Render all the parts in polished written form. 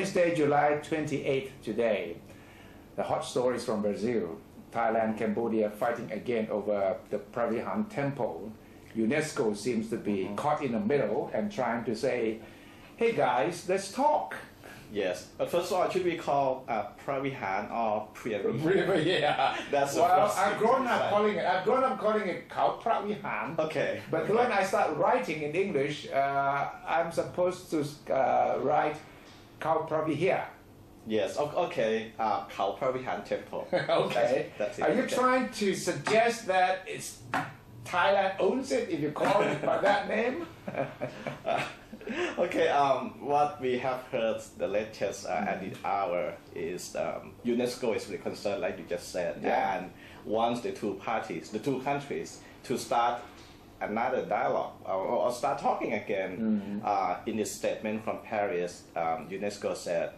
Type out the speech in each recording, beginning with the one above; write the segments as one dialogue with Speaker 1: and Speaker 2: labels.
Speaker 1: Wednesday, July 28th today. The hot stories from Brazil. Thailand, Cambodia fighting again over the Phra Viharn temple. UNESCO seems to be caught in the middle and trying to say, hey guys, let's talk.
Speaker 2: Yes, but first of all, should we call Phra Viharn or Phreah Vihear?
Speaker 1: Yeah.
Speaker 2: That's
Speaker 1: well, I've grown up calling it Khao Phra Viharn.
Speaker 2: Okay.
Speaker 1: But when I start writing in English, I'm supposed to write Khao Phra Vihear.
Speaker 2: Yes. Okay. Khao Phra Viharn temple.
Speaker 1: Okay.
Speaker 2: That's it.
Speaker 1: Are you trying to suggest that it's Thailand owns it if you call it by that name?
Speaker 2: Okay, what we have heard the latest at the hour is UNESCO is really concerned, like you just said, and wants the two countries, to start another dialogue or start talking again. In its statement from Paris, UNESCO said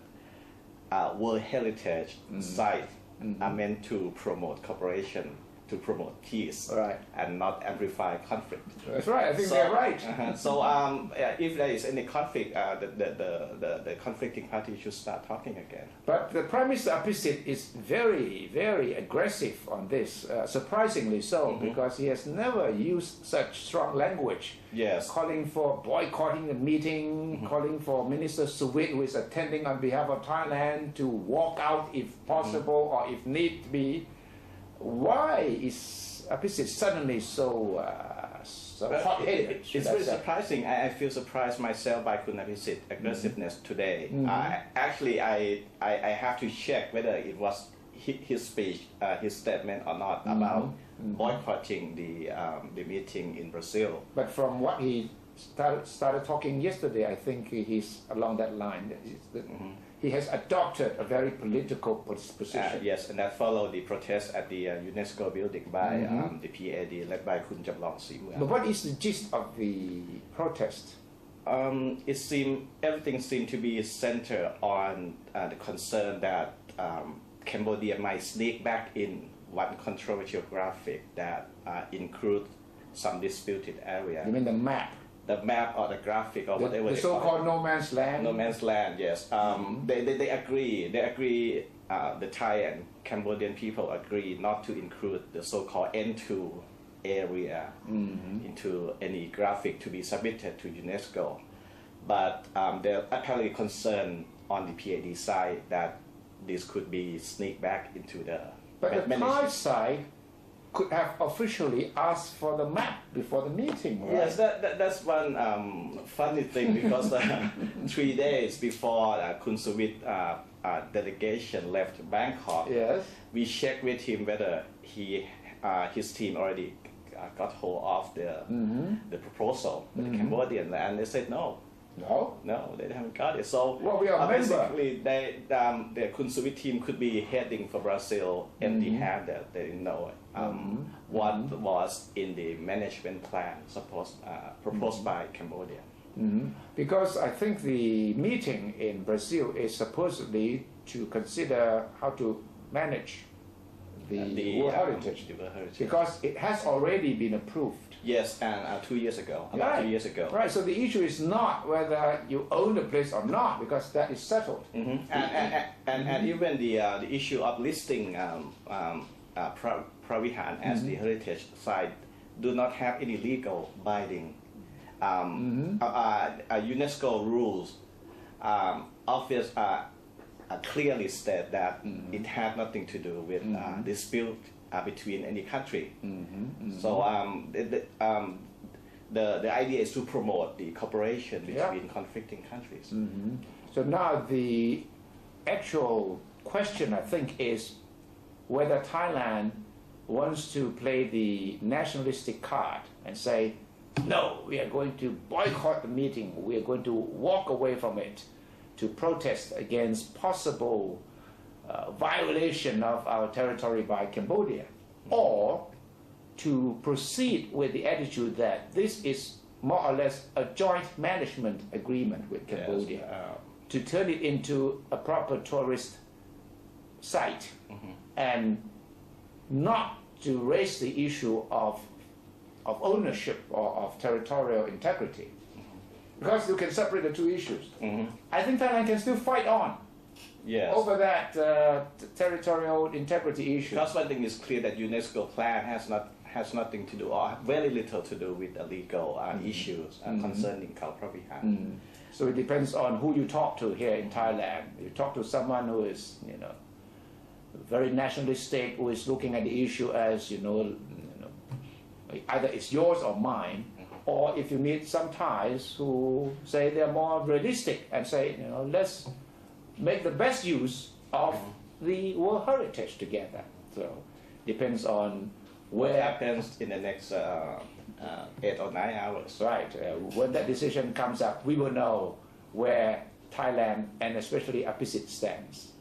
Speaker 2: World Heritage Sites are meant to promote cooperation, to promote peace, and not amplify conflict.
Speaker 1: That's right. I think they're right.
Speaker 2: So if there is any conflict, the conflicting parties should start talking again.
Speaker 1: But the Prime Minister Appisit is very, very aggressive on this, surprisingly so, because he has never used such strong language.
Speaker 2: Yes.
Speaker 1: Calling for boycotting the meeting, calling for Minister Suthit, who is attending on behalf of Thailand, to walk out if possible or if need be. Why is Appisit suddenly so hot-headed?
Speaker 2: It's very surprising. I feel surprised myself by Kun Appisit's aggressiveness today. Actually, I have to check whether it was his speech, his statement or not about boycotting the meeting in Brazil.
Speaker 1: But from what he started talking yesterday, I think he's along that line. He has adopted a very political position.
Speaker 2: Yes, and that followed the protest at the UNESCO building by the PAD led by Kun Jamlong Simuel.
Speaker 1: But what is the gist of the protest?
Speaker 2: Everything seemed to be centered on the concern that Cambodia might sneak back in one controversial graphic that includes some disputed area.
Speaker 1: You mean the map?
Speaker 2: The map or the graphic or whatever.
Speaker 1: The so-called no man's land.
Speaker 2: No man's land. Yes. They agree. They agree. The Thai and Cambodian people agree not to include the so-called N2 area into any graphic to be submitted to UNESCO. But they're apparently concerned on the PAD side that this could be sneaked back into the.
Speaker 1: But the Thai side could have officially asked for the map before the meeting, right?
Speaker 2: Yes, that's one funny thing, because 3 days before Kun Suthit delegation left Bangkok, we checked with him whether his team already got hold of the proposal with the Cambodian, and they said no. No, they haven't got it. So basically, the Kun Suthit team could be heading for Brazil empty-handed. They didn't know what was in the management plan proposed by Cambodia.
Speaker 1: Because I think the meeting in Brazil is supposedly to consider how to manage the World Heritage, because it has already been approved.
Speaker 2: Yes, and 2 years ago, about 2 years ago.
Speaker 1: Right, so the issue is not whether you own the place or not, because that is settled.
Speaker 2: And even the issue of listing Phra Viharn as the heritage site do not have any legal binding. UNESCO rules clearly state that it had nothing to do with dispute between any country. So the idea is to promote the cooperation between conflicting countries.
Speaker 1: So now the actual question, I think, is whether Thailand wants to play the nationalistic card and say, no, we are going to boycott the meeting, we are going to walk away from it to protest against possible violation of our territory by Cambodia, or to proceed with the attitude that this is more or less a joint management agreement with Cambodia, to turn it into a proper tourist site, and not to raise the issue of ownership or of territorial integrity. because you can separate the two issues. I think Thailand can still fight on over that territorial integrity issue.
Speaker 2: Because one thing is clear that UNESCO plan has nothing to do or very little to do with the legal issues concerning Phra Viharn.
Speaker 1: So it depends on who you talk to here in Thailand. You talk to someone who is, very nationalistic, who is looking at the issue as, either it's yours or mine, or if you meet some Thais who say they're more realistic and say, let's make the best use of the World Heritage together. So depends on
Speaker 2: what happens in the next 8 or 9 hours.
Speaker 1: Right. When that decision comes up, we will know where Thailand and especially Apicit stands.